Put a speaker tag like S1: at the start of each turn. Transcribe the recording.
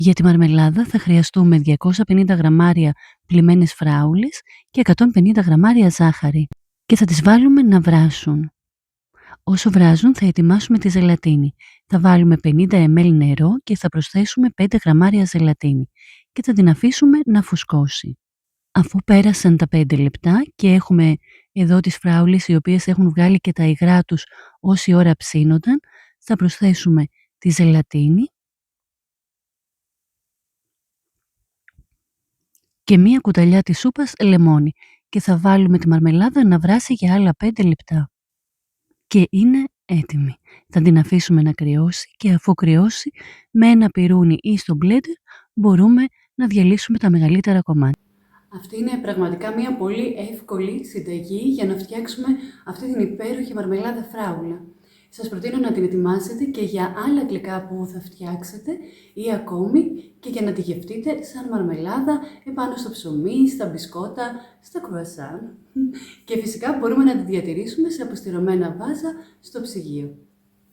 S1: Για τη μαρμελάδα θα χρειαστούμε 250 γραμμάρια πλυμμένες φράουλες και 150 γραμμάρια ζάχαρη και θα τις βάλουμε να βράσουν. Όσο βράζουν θα ετοιμάσουμε τη ζελατίνη. Θα βάλουμε 50 ml νερό και θα προσθέσουμε 5 γραμμάρια ζελατίνη και θα την αφήσουμε να φουσκώσει. Αφού πέρασαν τα 5 λεπτά και έχουμε εδώ τις φράουλες οι οποίες έχουν βγάλει και τα υγρά τους όση ώρα ψήνονταν, θα προσθέσουμε τη ζελατίνη και μία κουταλιά της σούπας λεμόνι και θα βάλουμε τη μαρμελάδα να βράσει για άλλα 5 λεπτά. Και είναι έτοιμη. Θα την αφήσουμε να κρυώσει και αφού κρυώσει με ένα πιρούνι ή στο μπλέντερ μπορούμε να διαλύσουμε τα μεγαλύτερα κομμάτια. Αυτή είναι πραγματικά μια πολύ εύκολη συνταγή για να φτιάξουμε αυτή την υπέροχη μαρμελάδα φράουλα. Σας προτείνω να την ετοιμάσετε και για άλλα γλυκά που θα φτιάξετε ή ακόμη και για να τη γευτείτε σαν μαρμελάδα επάνω στο ψωμί, στα μπισκότα, στα κρουασάν. Και φυσικά μπορούμε να τη διατηρήσουμε σε αποστηρωμένα βάζα στο ψυγείο.